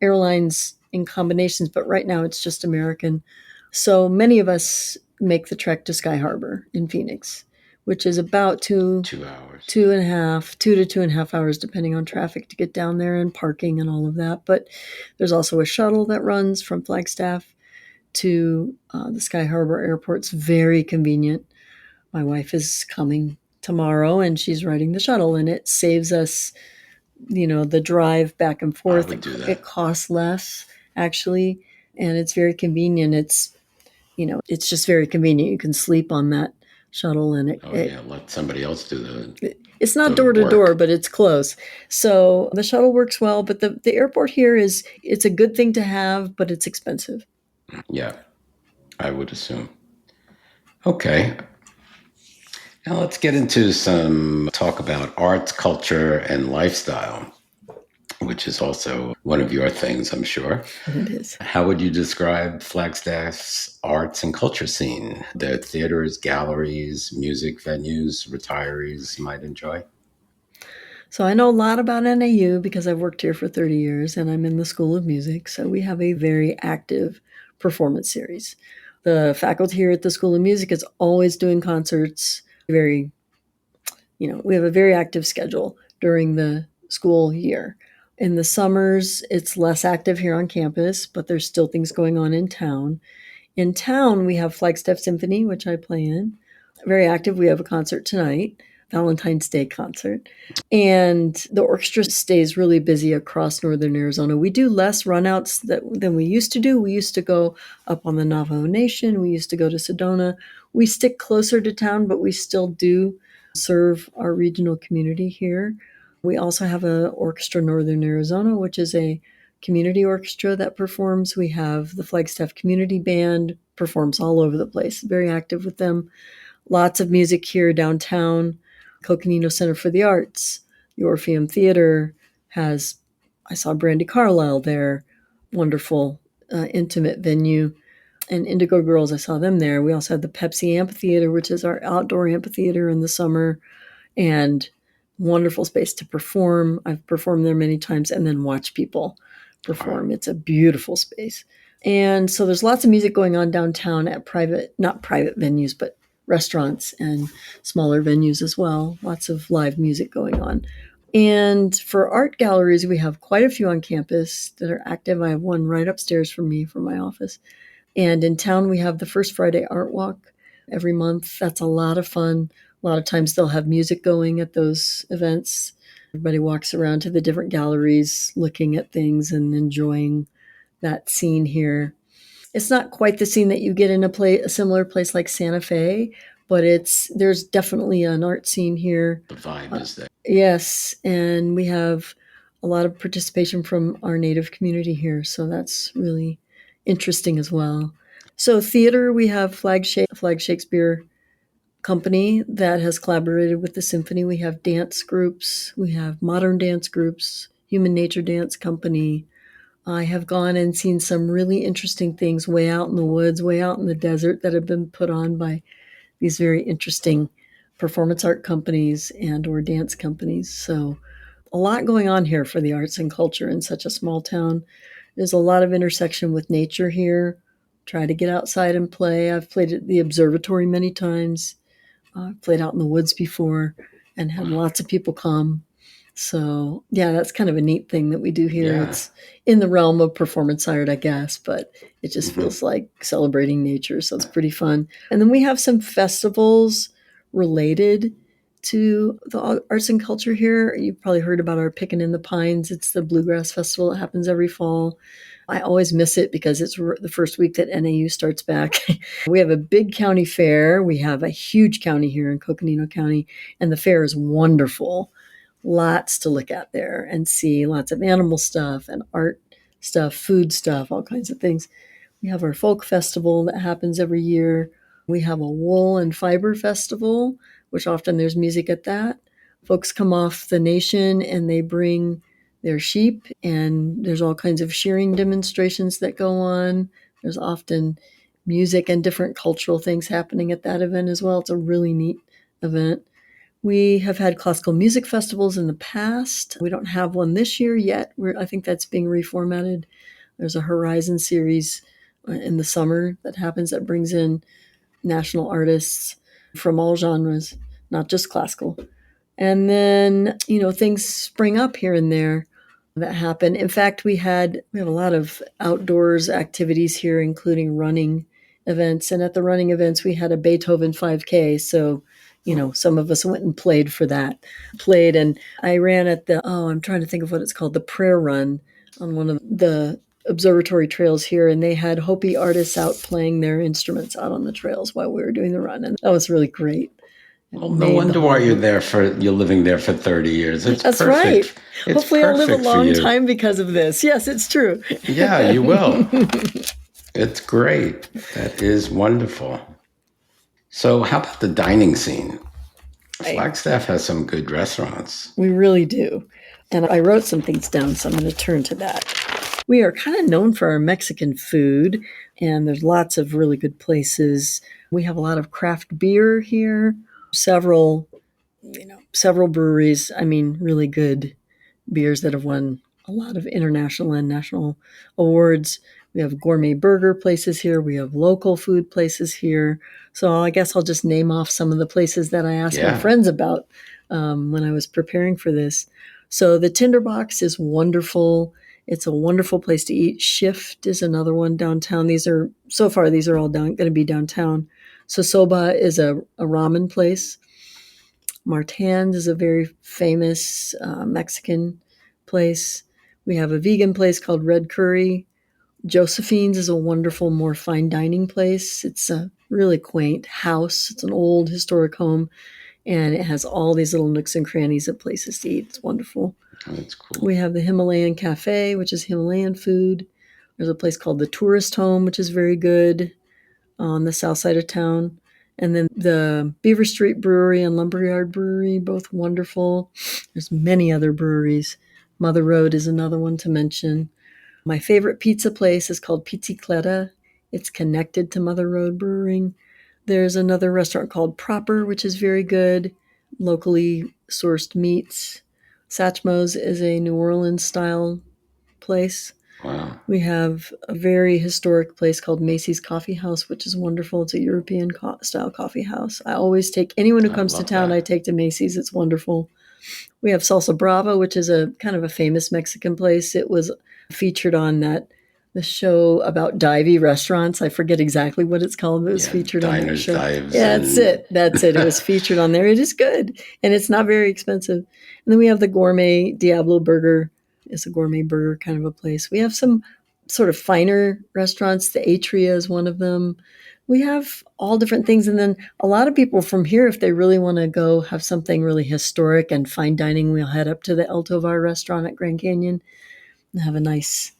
airlines in combinations, but right now it's just American. So many of us make the trek to Sky Harbor in Phoenix, which is about 2 hours, 2.5 hours, depending on traffic to get down there and parking and all of that. But there's also a shuttle that runs from Flagstaff to the Sky Harbor Airport. It's very convenient. My wife is coming tomorrow and she's riding the shuttle, and it saves us, the drive back and forth. I would do that. It costs less, actually, and it's very convenient. It's just very convenient. You can sleep on that shuttle, and let somebody else do the. It's not door to door, but it's close. So the shuttle works well, but the airport here it's a good thing to have, but it's expensive. Yeah, I would assume. Okay. Now let's get into some talk about arts, culture, and lifestyle, which is also one of your things, I'm sure. It is. How would you describe Flagstaff's arts and culture scene? The theaters, galleries, music venues, retirees might enjoy? So I know a lot about NAU because I've worked here for 30 years and I'm in the School of Music. So we have a very active performance series. The faculty here at the School of Music is always doing concerts. Very, we have a very active schedule during the school year. In the summers, it's less active here on campus, but there's still things going on in town. In town, we have Flagstaff Symphony, which I play in. Very active. We have a concert tonight, Valentine's Day concert. And the orchestra stays really busy across northern Arizona. We do less runouts than we used to do. We used to go up on the Navajo Nation. We used to go to Sedona. We stick closer to town, but we still do serve our regional community here. We also have an orchestra Northern Arizona, which is a community orchestra that performs. We have the Flagstaff Community Band, performs all over the place, very active with them. Lots of music here downtown. Coconino Center for the Arts, the Orpheum Theater I saw Brandy Carlisle there, wonderful, intimate venue. And Indigo Girls, I saw them there. We also had the Pepsi Amphitheater, which is our outdoor amphitheater in the summer, and wonderful space to perform. I've performed there many times and then watch people perform. It's a beautiful space. And so there's lots of music going on downtown at not private venues, but restaurants and smaller venues as well. Lots of live music going on. And for art galleries, we have quite a few on campus that are active. I have one right upstairs from me from my office. And in town, we have the First Friday Art Walk every month. That's a lot of fun. A lot of times they'll have music going at those events. Everybody walks around to the different galleries looking at things and enjoying that scene here. It's not quite the scene that you get in a similar place like Santa Fe, but there's definitely an art scene here. The vibe is there. Yes, and we have a lot of participation from our Native community here, so that's really interesting as well. So theater, we have Flag Shakespeare Company that has collaborated with the symphony. We have dance groups, we have modern dance groups, Human Nature Dance Company. I have gone and seen some really interesting things way out in the woods, way out in the desert that have been put on by these very interesting performance art companies and or dance companies. So a lot going on here for the arts and culture in such a small town. There's a lot of intersection with nature here. Try to get outside and play. I've played at the observatory many times. I've played out in the woods before and had lots of people come. So, yeah, that's kind of a neat thing that we do here. Yeah. It's in the realm of performance art, I guess, but it just feels like celebrating nature. So it's pretty fun. And then we have some festivals related to the arts and culture here. You've probably heard about our Pickin' in the Pines. It's the Bluegrass Festival that happens every fall. I always miss it because it's the first week that NAU starts back. We have a big county fair. We have a huge county here in Coconino County, and the fair is wonderful. Lots to look at there and see, lots of animal stuff and art stuff, food stuff, all kinds of things. We have our folk festival that happens every year. We have a wool and fiber festival, which often there's music at that. Folks come off the nation and they bring their sheep, and there's all kinds of shearing demonstrations that go on. There's often music and different cultural things happening at that event as well. It's a really neat event. We have had classical music festivals in the past. We don't have one this year yet. I think that's being reformatted. There's a Horizon series in the summer that happens that brings in national artists from all genres, not just classical. And then, things spring up here and there that happen. In fact, we have a lot of outdoors activities here, including running events. And at the running events, we had a Beethoven 5K. So, some of us went and played for that. And I ran at I'm trying to think of what it's called, the prayer run on one of the observatory trails here. And they had Hopi artists out playing their instruments out on the trails while we were doing the run. And that was really great. Well, no wonder why you're living there for 30 years. It's That's perfect. Right. It's Hopefully I'll live a perfect long time because of this. Yes, it's true. Yeah, you will. It's great. That is wonderful. So how about the dining scene? Flagstaff has some good restaurants. We really do. And I wrote some things down, so I'm going to turn to that. We are kind of known for our Mexican food, and there's lots of really good places. We have a lot of craft beer here, several breweries. I mean, really good beers that have won a lot of international and national awards. We have gourmet burger places here. We have local food places here. So I guess I'll just name off some of the places that I asked my friends about when I was preparing for this. So the Tinderbox is wonderful. It's a wonderful place to eat. Shift is another one downtown. These are all going to be downtown. So Soba is a ramen place. Martin's is a very famous Mexican place. We have a vegan place called Red Curry. Josephine's is a wonderful, more fine dining place. It's a really quaint house. It's an old historic home, and it has all these little nooks and crannies of places to eat. It's wonderful. Oh, that's cool. We have the Himalayan Cafe, which is Himalayan food. There's a place called the Tourist Home, which is very good on the south side of town. And then the Beaver Street Brewery and Lumberyard Brewery, both wonderful. There's many other breweries. Mother Road is another one to mention. My favorite pizza place is called Pizzicletta. It's connected to Mother Road Brewing. There's another restaurant called Proper, which is very good, locally sourced meats. Satchmo's is a New Orleans style place. Wow. We have a very historic place called Macy's Coffee House, which is wonderful. It's a European style coffee house. I always take anyone who comes to town, I take to Macy's. It's wonderful. We have Salsa Brava, which is a kind of a famous Mexican place. It was featured on the show about divey restaurants. I forget exactly what it's called, but it was featured on that show. Dives, yeah, that's it. That's it. It was featured on there. It is good, and it's not very expensive. And then we have the Gourmet Diablo Burger. It's a gourmet burger kind of a place. We have some sort of finer restaurants. The Atria is one of them. We have all different things. And then a lot of people from here, if they really want to go have something really historic and fine dining, we'll head up to the El Tovar restaurant at Grand Canyon and have a nice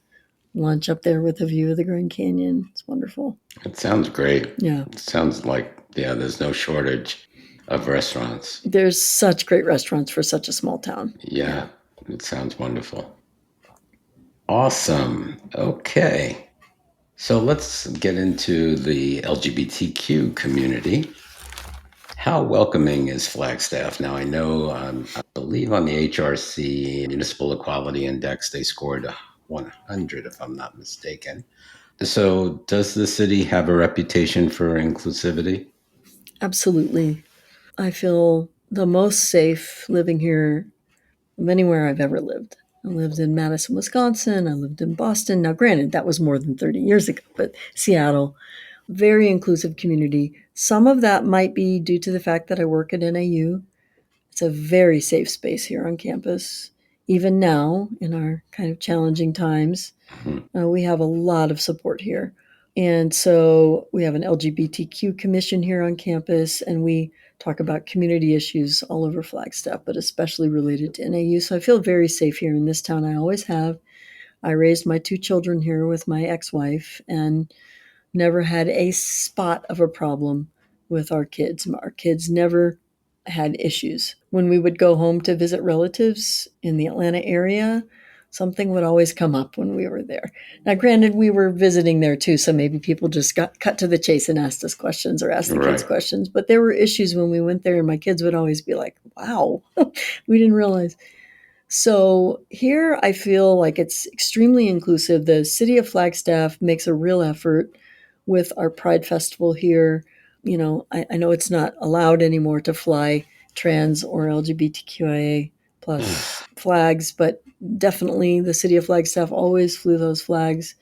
lunch up there with a view of the Grand Canyon. It's wonderful. It sounds great. Yeah. It sounds like, there's no shortage of restaurants. There's such great restaurants for such a small town. Yeah. It sounds wonderful. Awesome. Okay. So let's get into the LGBTQ community. How welcoming is Flagstaff? Now, I know, I believe on the HRC Municipal Equality Index, they scored 100, if I'm not mistaken. So does the city have a reputation for inclusivity? Absolutely. I feel the most safe living here of anywhere I've ever lived. I lived in Madison, Wisconsin. I lived in Boston. Now, granted, that was more than 30 years ago, but Seattle, very inclusive community. Some of that might be due to the fact that I work at NAU. It's a very safe space here on campus. Even now, in our kind of challenging times, we have a lot of support here. And so we have an LGBTQ commission here on campus, and we talk about community issues all over Flagstaff, but especially related to NAU. So I feel very safe here in this town. I always have. I raised my 2 children here with my ex-wife and never had a spot of a problem with our kids. Our kids never had issues. When we would go home to visit relatives in the Atlanta area, something would always come up when we were there. Now, granted, we were visiting there too, so maybe people just got cut to the chase and asked us questions or asked the kids questions. But there were issues when we went there, and my kids would always be like, wow, we didn't realize. So here I feel like it's extremely inclusive. The city of Flagstaff makes a real effort with our Pride Festival here. You know, I know it's not allowed anymore to fly trans or LGBTQIA plus flags, but definitely the city of Flagstaff always flew those flags,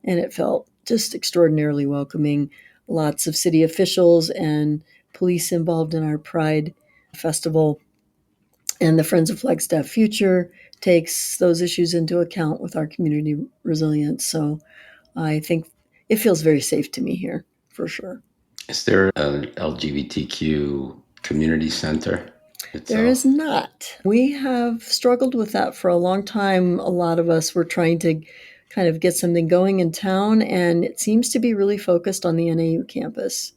and it felt just extraordinarily welcoming. Lots of city officials and police involved in our Pride Festival. And the Friends of Flagstaff Future takes those issues into account with our community resilience. So I think it feels very safe to me here, for sure. Is there an LGBTQ community center itself? There is not. We have struggled with that for a long time. A lot of us were trying to kind of get something going in town, and it seems to be really focused on the NAU campus.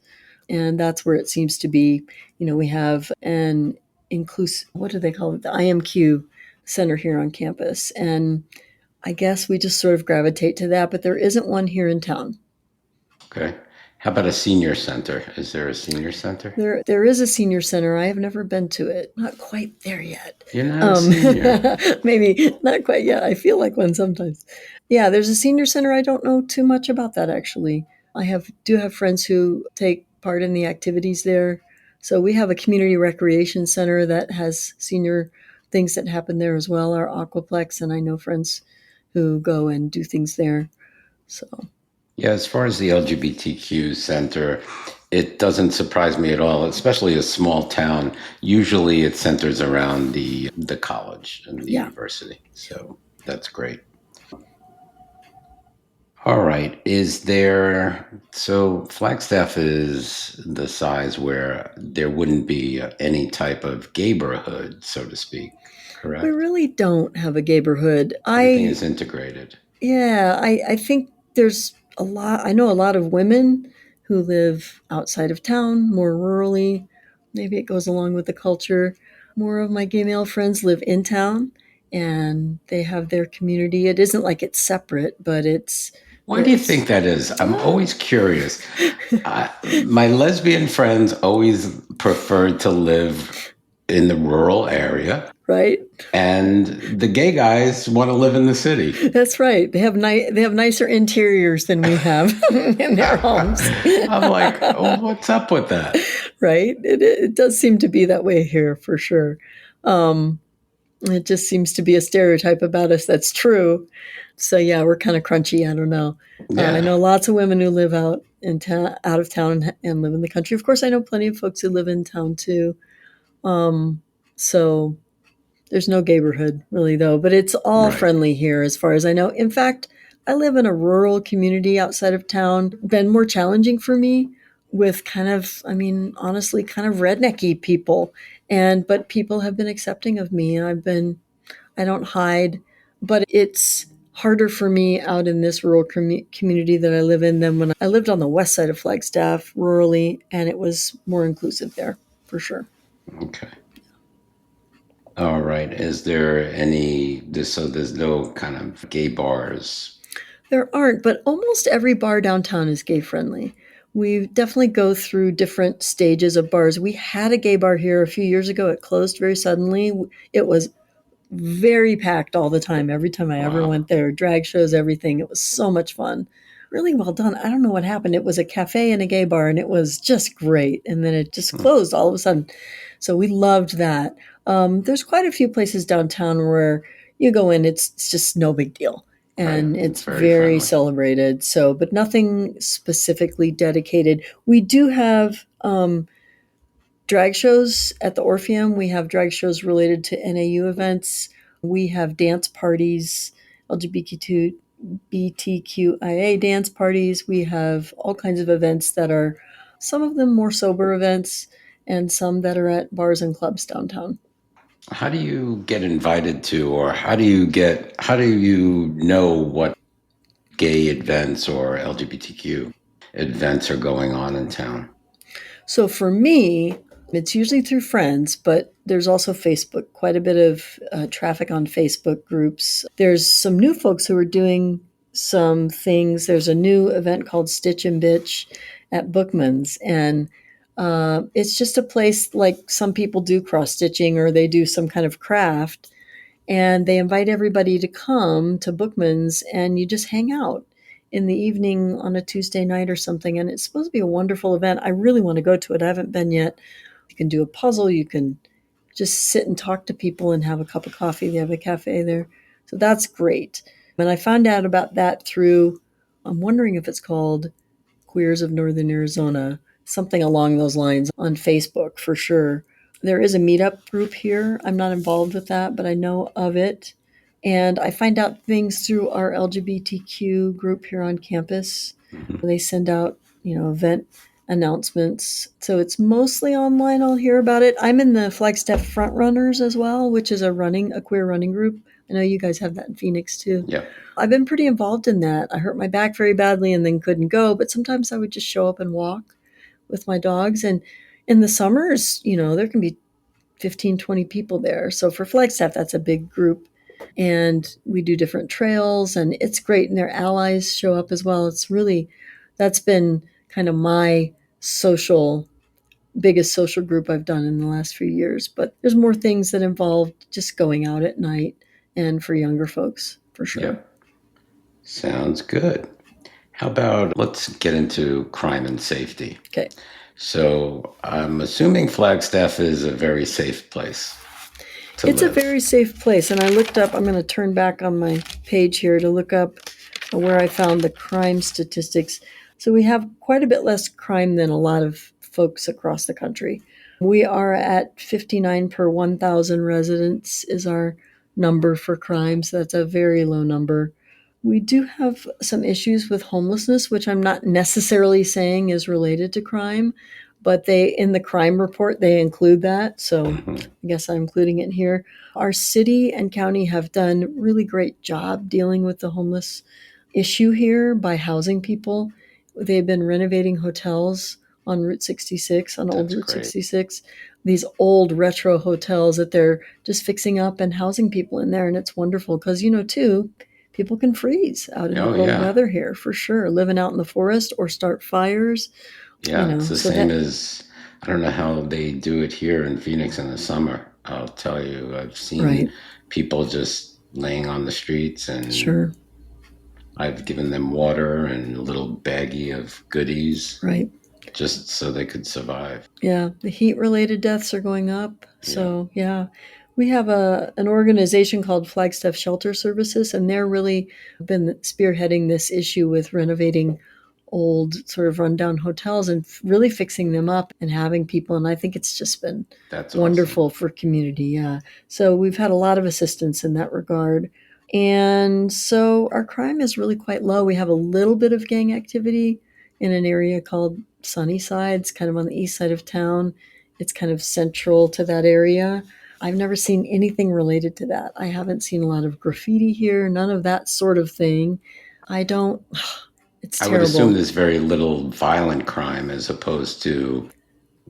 And that's where it seems to be. You know, we have an inclusive, what do they call it? The IMQ center here on campus. And I guess we just sort of gravitate to that, but there isn't one here in town. Okay. How about a senior center? Is there a senior center? There is a senior center. I have never been to it. Not quite there yet. You're not a senior. Maybe not quite yet. I feel like one sometimes. Yeah, there's a senior center. I don't know too much about that actually. Do have friends who take part in the activities there. So we have a community recreation center that has senior things that happen there as well, our aquaplex, and I know friends who go and do things there. So Yeah, as far as the LGBTQ center, it doesn't surprise me at all, especially a small town. Usually it centers around the college and the yeah. university. So that's great. All right. So Flagstaff is the size where there wouldn't be any type of neighborhood, so to speak, We correct? really don't have a neighborhood. Everything is integrated. I think there's a lot. I know a lot of women who live outside of town, more rurally. Maybe it goes along with the culture. More of my gay male friends live in town and they have their community. It isn't like it's separate, but Why do you think it's that is? I'm ah, always curious. My lesbian friends always preferred to live in the rural area, right. and the gay guys want to live in the city. That's right. They have nicer interiors than we have in their homes. I'm like, oh, what's up with that? Right? It does seem to be that way here for sure. Um, it just seems to be a stereotype about us that's true. So yeah, we're kind of crunchy. I don't know. I Yeah, know lots of women who live out of town, and live in the country. Of course, I know plenty of folks who live in town too. Um, so there's no neighborhood really, though, but it's all right. friendly here as far as I know. In fact, I live in a rural community outside of town. Been more challenging for me with kind of, I mean, honestly, kind of rednecky people. But people have been accepting of me, and I don't hide, but it's harder for me out in this rural community that I live in than when I lived on the west side of Flagstaff, rurally, and it was more inclusive there for sure. Okay. All right. Is there so there's no kind of gay bars? There aren't, but almost every bar downtown is gay friendly. We definitely go through different stages of bars. We had a gay bar here a few years ago. It closed very suddenly. It was very packed all the time. Every time I ever Wow. went there, drag shows, everything. It was so much fun. Really well done. I don't know what happened. It was a cafe and a gay bar, and it was just great. And then it just Hmm. closed all of a sudden. So we loved that. There's quite a few places downtown where you go in, it's just no big deal. Right. And It's it's very very friendly. celebrated. So, but nothing specifically dedicated. We do have drag shows at the Orpheum. We have drag shows related to NAU events. We have dance parties, LGBTQIA dance parties. We have all kinds of events that are some of them more sober events and some that are at bars and clubs downtown. How do you get invited to, or how do you know what gay events or LGBTQ events are going on in town? So for me, it's usually through friends, but there's also Facebook, quite a bit of traffic on Facebook groups. There's some new folks who are doing some things. There's a new event called Stitch and Bitch at Bookman's, and it's just a place like some people do cross stitching or they do some kind of craft, and they invite everybody to come to Bookman's and you just hang out in the evening on a Tuesday night or something. And it's supposed to be a wonderful event. I really want to go to it. I haven't been yet. You can do a puzzle, you can just sit and talk to people and have a cup of coffee. They have a cafe there. So that's great. And I found out about that through, I'm wondering if it's called Queers of Northern Arizona, something along those lines on Facebook for sure. There is a meetup group here. I'm not involved with that, but I know of it. And I find out things through our LGBTQ group here on campus. Mhm. They send out, event announcements. So it's mostly online. I'll hear about it. I'm in the Flagstaff Front Runners as well, which is a queer running group. I know you guys have that in Phoenix too. Yep. I've been pretty involved in that. I hurt my back very badly and then couldn't go, but sometimes I would just show up and walk with my dogs. And in the summers, there can be 15, 20 people there. So for Flagstaff, that's a big group. And we do different trails and it's great. And their allies show up as well. That's been kind of my biggest social group I've done in the last few years. But there's more things that involve just going out at night and for younger folks, for sure. Yep. Sounds good. How about let's get into crime and safety? Okay. So I'm assuming Flagstaff is a very safe place to It's live. a very safe place. And I looked up, I'm going to turn back on my page here to look up where I found the crime statistics. So we have quite a bit less crime than a lot of folks across the country. We are at 59 per 1,000 residents is our number for crimes. That's a very low number. We do have some issues with homelessness, which I'm not necessarily saying is related to crime, but in the crime report, they include that. So I guess I'm including it here. Our city and county have done a really great job dealing with the homeless issue here by housing people. They've been renovating hotels on Route 66, on Old That's Route great. 66, these old retro hotels that they're just fixing up and housing people in there. And it's wonderful because, too, people can freeze out in the cold weather here for sure, living out in the forest or start fires. Yeah, it's the same as, I don't know how they do it here in Phoenix in the summer. I'll tell you, I've seen people just laying on the streets, and Sure. I've given them water and a little baggie of goodies. Right. Just so they could survive. Yeah, the heat-related deaths are going up. So, we have an organization called Flagstaff Shelter Services, and they're really been spearheading this issue with renovating old, sort of rundown hotels and really fixing them up and having people. And I think it's just been wonderful for community. Yeah. So we've had a lot of assistance in that regard. And so our crime is really quite low. We have a little bit of gang activity in an area called Sunnyside. It's kind of on the east side of town. It's kind of central to that area. I've never seen anything related to that. I haven't seen a lot of graffiti here, none of that sort of thing. It's terrible. I would assume there's very little violent crime as opposed to,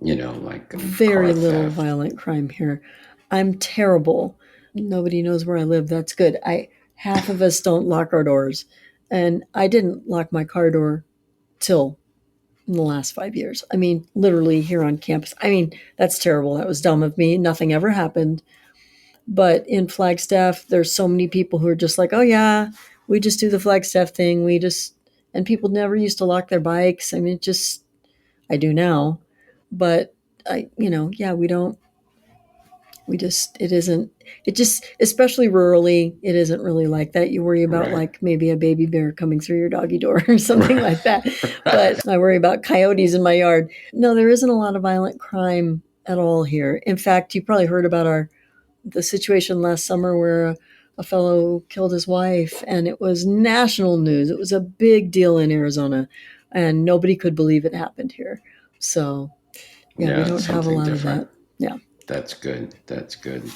like very little violent crime here. I'm terrible. Nobody knows where I live. That's good. Half of us don't lock our doors. And I didn't lock my car door till in the last 5 years. I mean, literally here on campus. I mean, that's terrible. That was dumb of me. Nothing ever happened. But in Flagstaff, there's so many people who are just like, oh yeah, we just do the Flagstaff thing. And people never used to lock their bikes. I mean, I do now, but especially rurally, it isn't really like that. You worry about like maybe a baby bear coming through your doggy door or something like that. But I worry about coyotes in my yard. No, there isn't a lot of violent crime at all here. In fact, you probably heard about the situation last summer where a fellow killed his wife, and it was national news. It was a big deal in Arizona, and nobody could believe it happened here. So, we don't have a lot of that. Yeah. That's good. That's good.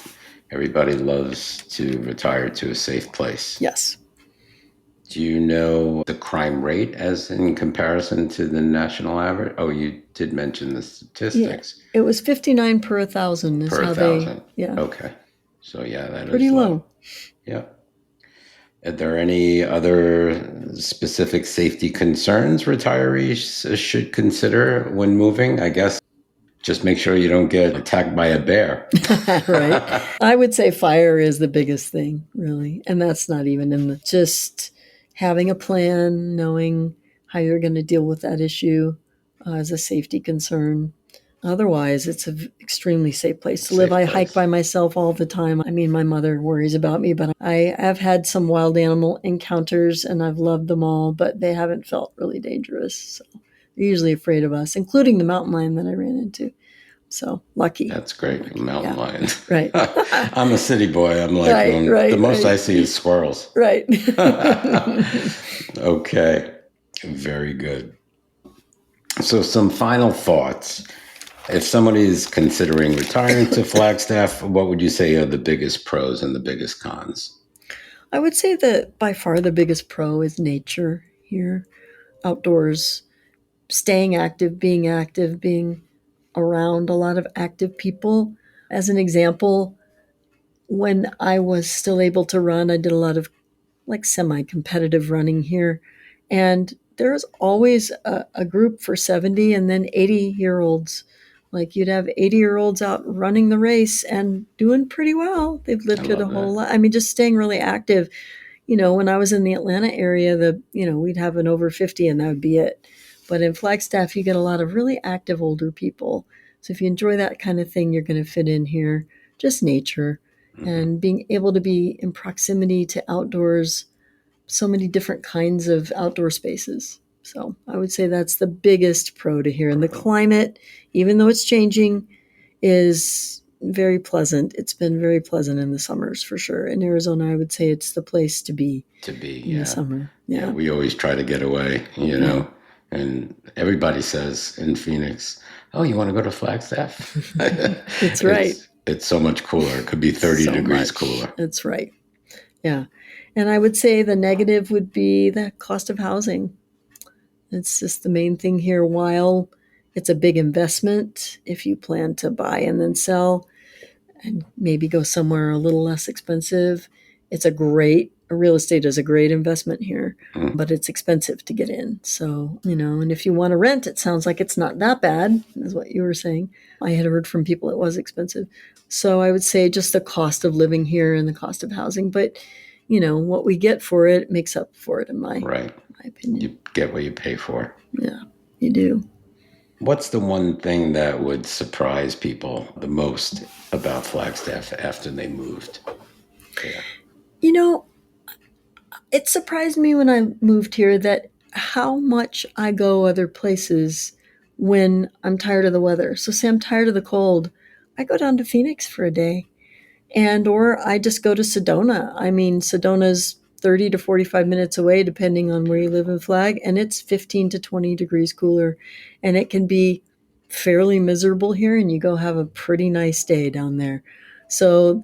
Everybody loves to retire to a safe place. Yes. Do you know the crime rate as in comparison to the national average? Oh, you did mention the statistics. Yeah. It was 59 per 1,000 is per how 1,000. Yeah. Okay. So that pretty is low. Yeah. Are there any other specific safety concerns retirees should consider when moving? I guess just make sure you don't get attacked by a bear. Right. I would say fire is the biggest thing, really. And that's not even just having a plan, knowing how you're going to deal with that issue as a safety concern. Otherwise, it's an extremely safe place to live. I hike by myself all the time. I mean, my mother worries about me, but I have had some wild animal encounters and I've loved them all, but they haven't felt really dangerous. So they're usually afraid of us, including the mountain lion that I ran into. So lucky. That's great. Mountain lion. Right. I'm a city boy. I'm like, the most I see is squirrels. Right. Okay. Very good. So some final thoughts. If somebody is considering retiring to Flagstaff, what would you say are the biggest pros and the biggest cons? I would say that by far the biggest pro is nature here, outdoors, staying active, being around a lot of active people. As an example, when I was still able to run, I did a lot of like semi-competitive running here. And there's always a group for 70 and then 80-year-olds. Like you'd have 80-year-olds out running the race and doing pretty well. They've I lived here the love whole that. life. I mean, just staying really active. When I was in the Atlanta area, we'd have an over 50 and that would be it. But in Flagstaff, you get a lot of really active older people. So if you enjoy that kind of thing, you're going to fit in here. Just nature and being able to be in proximity to outdoors, so many different kinds of outdoor spaces. So I would say that's the biggest pro to here. And the climate, even though it's changing, is very pleasant. It's been very pleasant in the summers for sure. In Arizona, I would say it's the place to be in the summer. Yeah, Yeah. we always try to get away, and everybody says in Phoenix, "Oh, you want to go to Flagstaff?" That's right. It's so much cooler. It could be 30 So degrees much. cooler. That's right. Yeah. And I would say the negative would be the cost of housing. It's just the main thing here. While it's a big investment, if you plan to buy and then sell and maybe go somewhere a little less expensive, real estate is a great investment here, but it's expensive to get in. So, and if you want to rent, it sounds like it's not that bad, is what you were saying. I had heard from people it was expensive. So I would say just the cost of living here and the cost of housing. But, what we get for it makes up for it, in my opinion. You get what you pay for. Yeah, you do. What's the one thing that would surprise people the most about Flagstaff after they moved? Yeah. It surprised me when I moved here that how much I go other places when I'm tired of the weather. So say I'm tired of the cold, I go down to Phoenix for a day, or I just go to Sedona. I mean, Sedona's 30 to 45 minutes away, depending on where you live in Flag, and it's 15 to 20 degrees cooler, and it can be fairly miserable here, and you go have a pretty nice day down there. So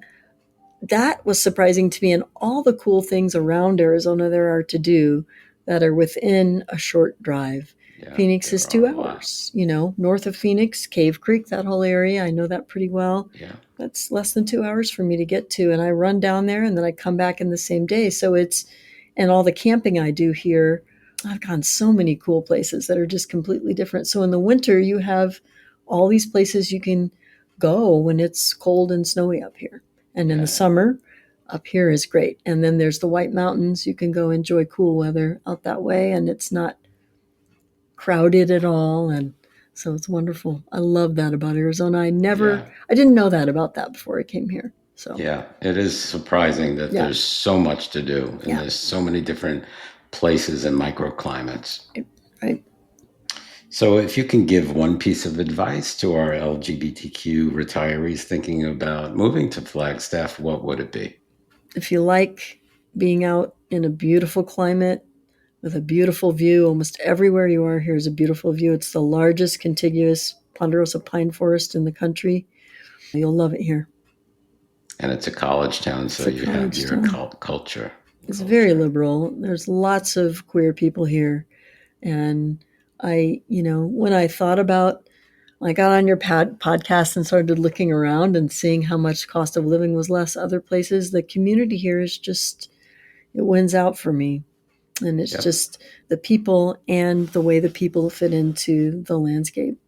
that was surprising to me, and all the cool things around Arizona there are to do that are within a short drive. Yeah, Phoenix is 2 hours, north of Phoenix, Cave Creek, that whole area. I know that pretty well. Yeah. That's less than 2 hours for me to get to. And I run down there and then I come back in the same day. So and all the camping I do here, I've gone so many cool places that are just completely different. So in the winter, you have all these places you can go when it's cold and snowy up here. And in the summer, up here is great. And then there's the White Mountains. You can go enjoy cool weather out that way, and it's not crowded at all. And so it's wonderful. I love that about Arizona. I didn't know that about that before I came here. So yeah, it is surprising that there's so much to do, and there's so many different places and microclimates. Right. So if you can give one piece of advice to our LGBTQ retirees thinking about moving to Flagstaff, what would it be? If you like being out in a beautiful climate with a beautiful view, almost everywhere you are here is a beautiful view. It's the largest contiguous ponderosa pine forest in the country. You'll love it here. And it's a college town, so you have your culture. It's very liberal. There's lots of queer people here. And when I got on your podcast and started looking around and seeing how much cost of living was less other places, the community here is just, it wins out for me. And it's just the people and the way the people fit into the landscape.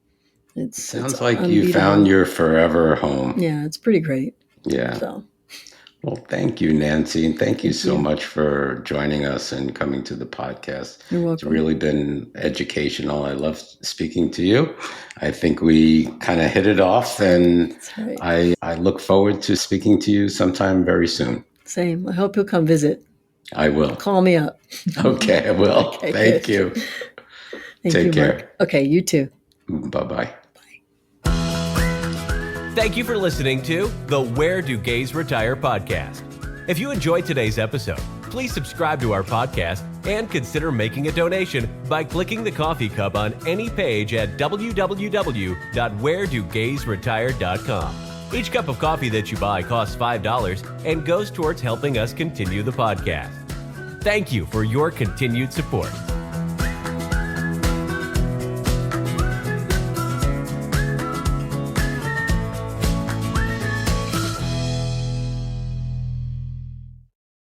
It sounds like you found your forever home. Yeah, it's pretty great. Yeah. So. Well, thank you, Nancy, and thank you so much for joining us and coming to the podcast. You're welcome. It's really been educational. I love speaking to you. I think we kind of hit it off, and I look forward to speaking to you sometime very soon. Same. I hope you'll come visit. I will. Call me up. Okay, I will. Okay, thank you. Take care. Mark. Okay, you too. Bye-bye. Thank you for listening to the Where Do Gays Retire podcast. If you enjoyed today's episode, please subscribe to our podcast and consider making a donation by clicking the coffee cup on any page at www.wheredogaysretire.com. Each cup of coffee that you buy costs $5 and goes towards helping us continue the podcast. Thank you for your continued support.